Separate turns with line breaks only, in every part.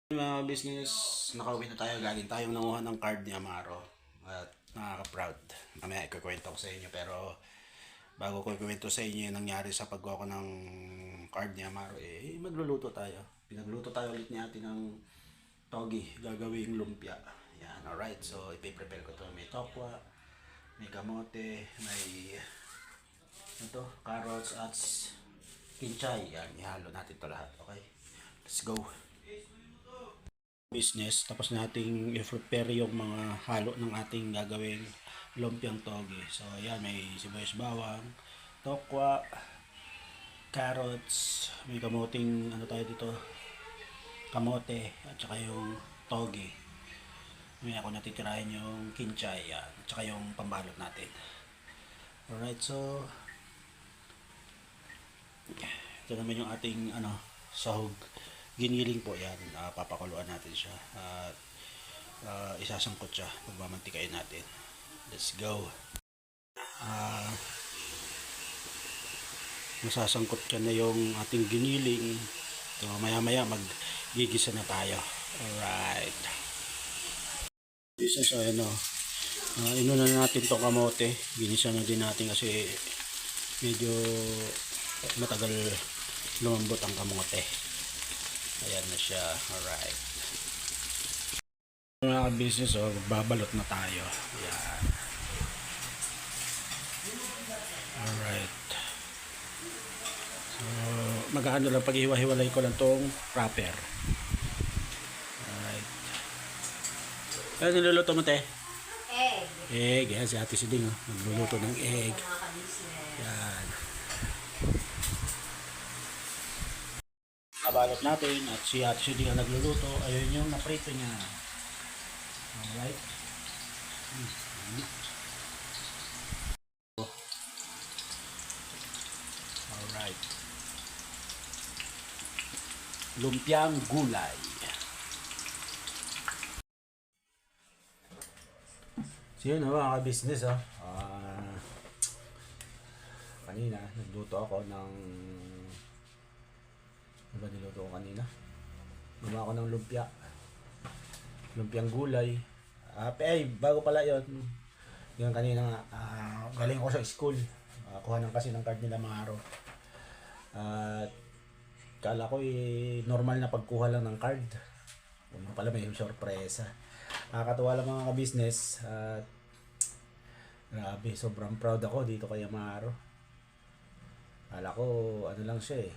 Mga business, nakauwi na tayo. Galing tayong nanguha ng card ni Amaro. At nakaka-proud. Mamaya ikukwento ko sa inyo. Pero bago ko ikukwento sa inyo yung nangyari sa pagkuha ko ng card ni Amaro, magluluto tayo. Pinagluto tayo ulit ni ate ng togi. Gagawing lumpia. Yan, alright. So, ipiprepare ko to. May tokwa, may kamote, may carrots at kinchay. Yan, ihalo natin to lahat. Okay? Let's go. Business, tapos nating i-prepare yung mga halo ng ating gagawing lumpiang togi. So ayan, may sibuyas bawang, tokwa, carrots, may kamuting tayo dito, kamote, at saka yung togi. May ako natitirahin yung kinchay, yan, at saka yung pambalot natin. Alright, so ito naman yung ating sahog. Giniling po yan, papakuluan natin siya at isasangkot siya, magmamantikain natin. Let's go. Masasangkot ka na yung ating giniling. So maya maya maggigisa na tayo. Alright. So inuna na natin tong kamote. Ginisa na din natin kasi medyo matagal lumambot ang kamote. Ayan na siya. Alright. Mga business, babalot na tayo. Ayan. Alright. So, mag-ano lang, pag-iwa-hiwalay ko lang tong wrapper. Alright. Ano niluluto mo, te?
Egg.
Egg. Ayan, si Ate Siding, nagluluto ng egg. Ayan. Nabalot natin at si Ate Siding ang nagluluto. Ayun yung naprito niya. Alright. Alright. Lumpiang gulay. So yun mga ka-business kanina nagluto ako ng ano ba niluto ko kanina? Gumawa ako ng lumpiang gulay. Bago pala yun kanina nga, galing ako sa school. Kuha ng kasi ng card nila mga araw. At kala ko normal na pagkuha lang ng card. Yung pala may sorpresa. Nakakatuwa lang mga ka-business. At grabe, sobrang proud ako dito kay Amaro. Kala ko ano lang siya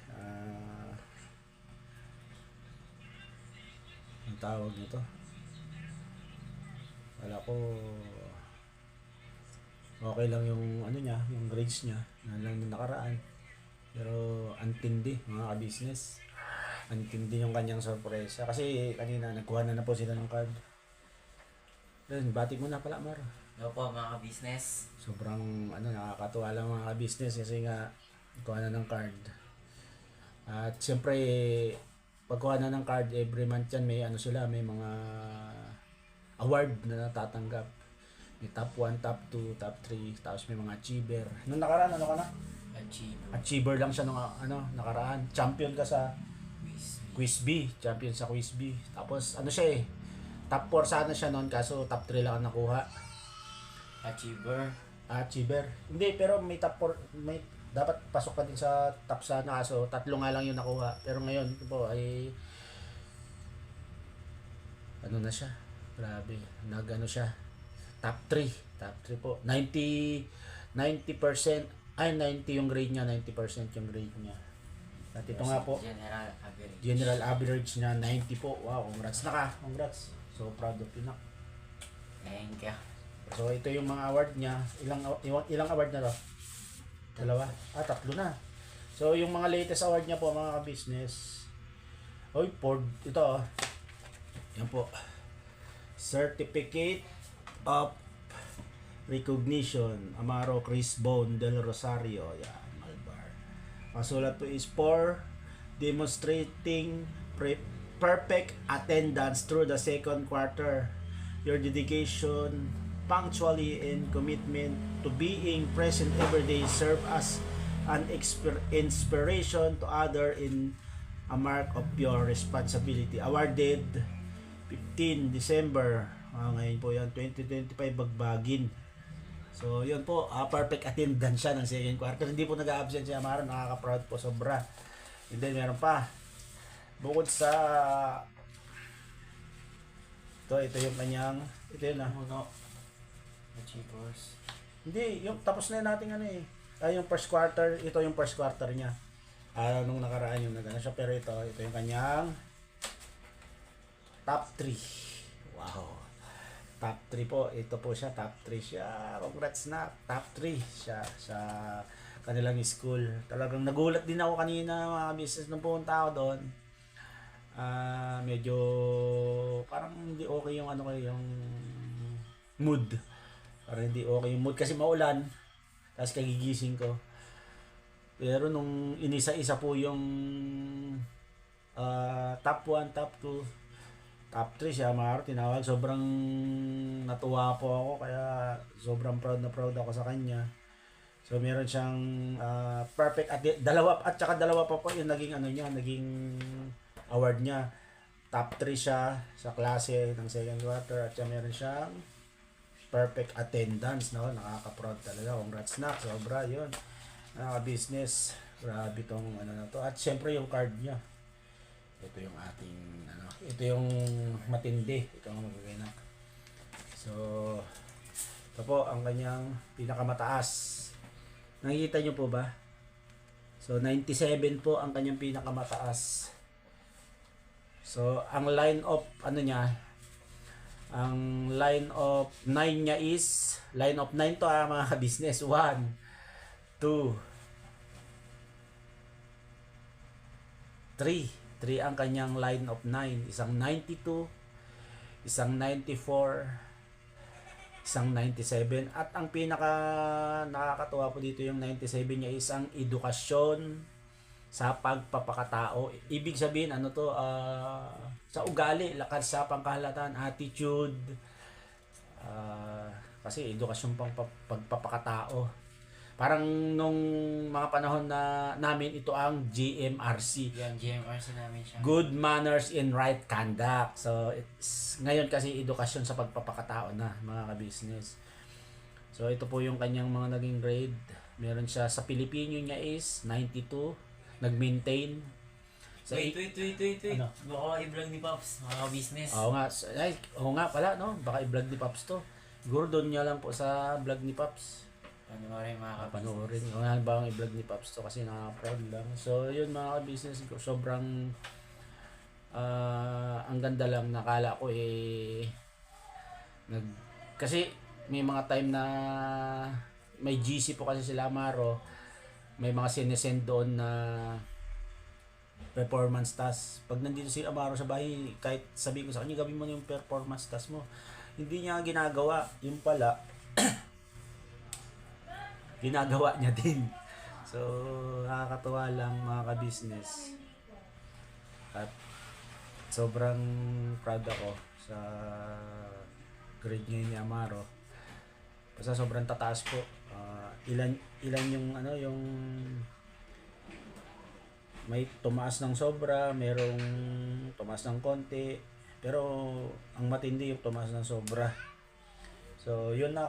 ang tawag nito. Kala ko okay lang yung niya, yung grades niya na lang yung nakaraan. Pero antindi mga ka-business. Antindi yung kanyang sorpresa. Kasi kanina nagkuha na po sila ng card. Then, bati mo na pala, Mar.
Hello po mga ka-business.
Sobrang nakakatuwa lang mga ka-business kasi nga nagkuha na ng card. At siyempre pagkuha na ng card every month yan may may mga award na natatanggap. May top 1, top 2, top 3, tapos may mga achiever. Nung nakaraan ka na? Achiever lang siya nung nakaraan. Champion ka sa Quiz B. Champion sa Quiz B. Tapos siya top 4 sana siya noon kaso top 3 lang ang nakuha. Achiever. Hindi, pero may top 4, may dapat pasok ka din sa top sana kaso 3 nga lang yung nakuha. Pero ngayon po ay na siya. Grabe. Siya. Top 3 po. 90% 90 yung grade niya, 90% yung grade niya. At ito nga po, general average niya 90 po. Wow, congrats na ka. Congrats. So proud of you na.
Thank you.
So ito yung mga award niya. Ilang award na to? 2? 3 na. So yung mga latest award niya po mga ka-business. Ito yan po. Certificate of Recognition, Amaro Crisbon del Rosario. Yan, Malbar. Ang sulat po is for demonstrating perfect attendance through the second quarter. Your dedication, punctuality, and commitment to being present every day serve as an inspiration to others in a mark of your responsibility. Awarded 15 December. Ngayon po yan, 2025 Bagbagin. So, yun po, perfect attendance siya ng second quarter. Hindi po nag-absent si Amaro, nakaka-proud po sobra. And then, meron pa. Bukod sa ito yung kanyang, ito yun
Ano? Achievers.
Hindi, yung tapos na natin ano eh. Yung first quarter, ito yung first quarter niya. Nung nakaraan yung nagano siya, pero ito yung kanyang top 3. Wow. Top 3 po. Ito po siya, top 3 siya. Congrats na. Top 3 siya sa kanilang school. Talagang nagulat din ako kanina mga business nung pumunta ako doon. Medyo parang hindi okay yung ano kayo, yung mood. Parang hindi okay yung mood kasi maulan. Tapos kagigising ko. Pero nung inisa-isa po yung top 1, top 2, top 3 siya, Maro, tinawag. Sobrang natuwa po ako, kaya sobrang proud na proud ako sa kanya. So meron siyang perfect at dalawa pa po yung naging ano niya, naging award niya. Top 3 siya sa klase ng second quarter at siya meron siyang perfect attendance, no? Nakaka-proud talaga. Congrats na, sobra 'yun. Business, grabe tong ano na to. At syempre yung card niya. Ito yung ating ano, ito yung matindi, ito ang magaganap. So, ito po ang kanyang pinakamataas. Nakikita niyo po ba? So, 97 po ang kanyang pinakamataas. So, ang line of ano niya, ang line of 9 niya is, line of 9 to mga business. 1, 2, 3. 3 ang kanyang line of 9. Isang 92, isang 94, isang 97. At ang pinaka nakakatuwa po dito yung 97 niya, isang edukasyon sa pagpapakatao. Ibig sabihin ano to, sa ugali, lakad sa pangkahalatan, attitude, kasi edukasyon pang pagpapakatao. Parang nung mga panahon na namin, ito ang GMRC.
Yan, GMRC namin siya.
Good Manners in Right Conduct. So, ngayon kasi edukasyon sa pagpapakatao na, mga ka-business. So, ito po yung kanyang mga naging grade. Meron siya sa Pilipino niya is 92. Nag-maintain. So,
Wait.
Ano?
Baka i-vlog ni Pops, mga business.
Oo nga pala, no? Baka i-vlog ni Pops to. Siguro doon niya lang po sa vlog ni Pops.
Panoorin mga
Panoorin. Kung ano ba ang i-vlog ni Pops to kasi nakaka-proud lang. So, yun mga business ko. Sobrang ang ganda lang. Nakala ko kasi may mga time na may GC po kasi sila Amaro. May mga sinesend doon na performance task. Pag nandito si Amaro sa bahay, kahit sabihin ko sa kanya, gawin mo na yung performance task mo. Hindi niya ginagawa. Yung pala, ginagawa niya din. So, nakakatuwa lang mga ka-business. At sobrang proud ako sa grade ngayon ni Amaro. Basta sobrang tataas po. Ilan yung ano, yung may tumaas ng sobra, merong tumaas ng konti, pero ang matindi yung tumaas ng sobra. So, yun na,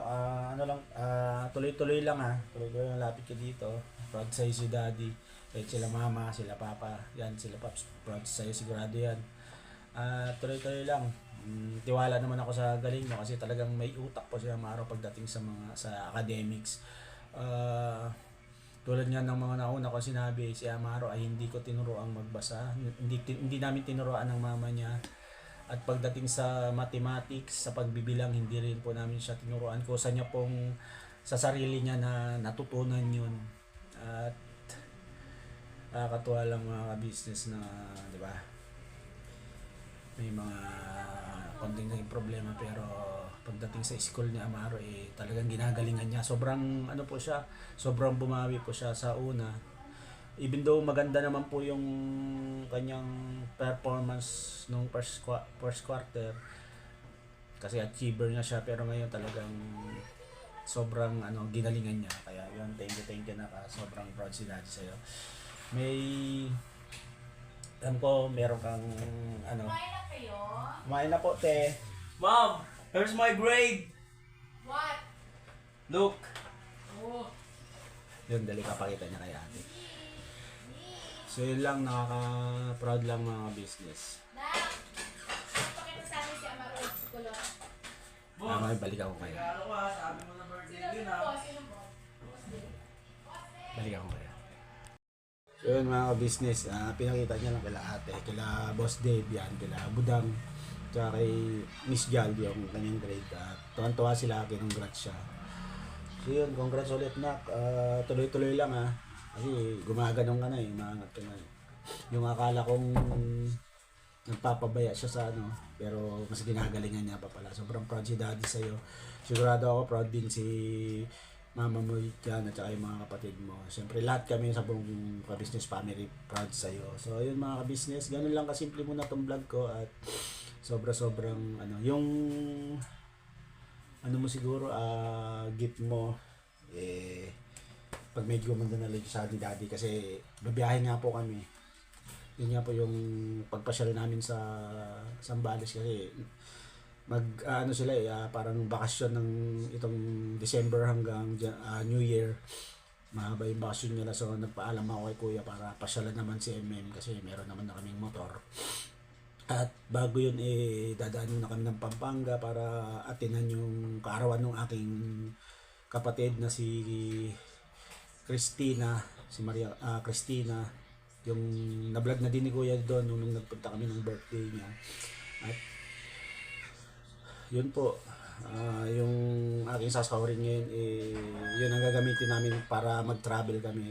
tuloy-tuloy lang tuloy-tuloy lang, lapit ka dito. Proud sa'yo si Daddy, kahit sila Mama, sila Papa, yan, sila Pops, proud sa'yo, sigurado yan. Tuloy-tuloy lang. Tiwala naman ako sa galing mo kasi talagang may utak po siya Amaro pagdating sa academics. Tulad nga ng mga nauna ko sinabi, si Amaro ay hindi ko tinuruan magbasa, hindi namin tinuruan ng mama niya. At pagdating sa mathematics, sa pagbibilang, hindi rin po namin siya tinuruan. Kusa niya pong sa sarili niya na natutunan yun. At nakakatuwa lang mga business na, di ba? May mga konting naging problema pero pagdating sa school ni Amaro talagang ginagalingan niya. Sobrang ano po siya, sobrang bumawi po siya sa una. Even though maganda naman po yung kanyang performance nung first quarter kasi achiever niya siya, pero ngayon talagang sobrang ginalingan niya. Kaya yun, thank you na sobrang proud si Daddy sa'yo. May Alam ko, meron kang, ano.
Kumain na kayo?
Kumain na po, te.
Mom! Here's my grade!
What?
Look!
Oh.
Yun, dali kapakita niya kay ate. So yun lang, nakaka-proud lang mga business.
Nak! Pakita sa amin si Amaro si Kulot.
May balik ako kayo.
Sabi mo na birthday
Sino po? Sino po?
Balik ako kayo. So yun mga business, pinakita niya lang kila ate, kila Boss Dave yan, kila Budang, tsaka kay Miss Gal yung kanyang grade. At tuwan-tuwa sila, congrats siya. So yun, congrats ulit nak. Tuloy-tuloy lang ha. Kasi gumaganong ka na umaangat ka na Yung akala kong nagpapabaya siya sa ano, pero mas ginagalingan niya pa pala. Sobrang proud si daddy sa'yo. Sigurado ako proud din si mama mo dyan at saka yung mga kapatid mo. Siyempre lahat kami sa buong ka-business family proud sa'yo. So yun mga ka-business, ganun lang kasimple muna tong vlog ko at sobrang ano, yung ano mo siguro, gift mo, pag medyo gumanda na lang sa ni daddy kasi babiyahe nga po kami. Yun nga po yung pagpasyal namin sa Zambales kasi ano sila parang bakasyon ng itong December hanggang New Year. Mahaba yung bakasyon nila, so nagpaalam ako kay kuya para pasyalan naman si MM kasi meron naman na kaming motor. At bago yun dadaan na kami ng Pampanga para atinan yung kaarawan ng aking kapatid na si Christina, Christina, yung na-vlog na din ni kuya doon nung nagpunta kami ng birthday niya. At yun po, yung aking sasawarin ngayon, yun ang gagamitin namin para mag-travel kami.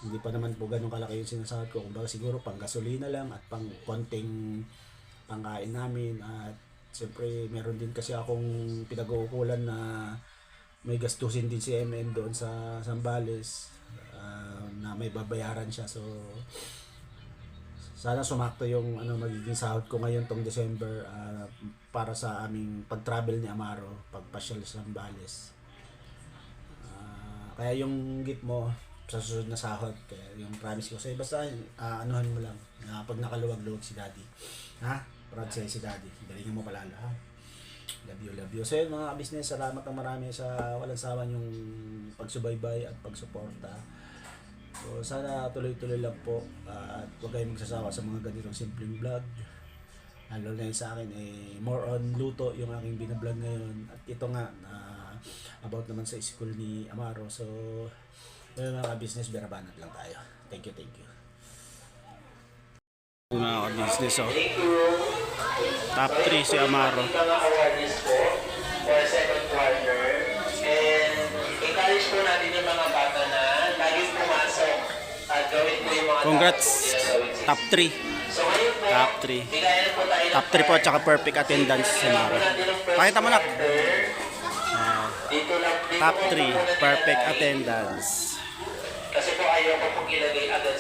Hindi pa naman po ganun kalaki yung sinasahod ko. Kumbaga siguro pang gasolina lang at pang konting pangkain namin. At siyempre meron din kasi akong pinag-uukulan na may gastusin din si MM doon sa Zambales, na may babayaran siya. So sana sumakto yung magiging sahod ko ngayon tong December para sa aming pag-travel ni Amaro, pagpasyal sa Zambales. Kaya yung gift mo sa susunod na sahod, kaya yung promise ko sa'yo, basta anuhan mo lang pag nakaluwag-luwag si daddy. Ha? Proud sa'yo si daddy. Galingan mo palalo ha. Love you. So yun mga business, salamat ng marami sa walang sawa yung pagsubaybay at pagsuporta. So sana tuloy-tuloy lang po at huwag kayong magsasawa sa mga ganitong simpleng vlog. Lalo na yun sa akin more on luto yung aking binablog ngayon. At ito nga about naman sa school ni Amaro. So yun mga business, berabanat lang tayo. Thank you. Mga business, top 3 si Amaro.
Mga awareness po for second quarter. And encourage po natin yung mga bata na laging pumasok at gawin po yung mga
Congrats, top 3.
So ngayon po,
Top 3.
bigayan po tayo ng
Top 3 po, tsaka perfect attendance si Amaro. Pakita mo na.
Dito lang,
Top 3, perfect attendance.
Kasi po ayaw ko pong ilagay agad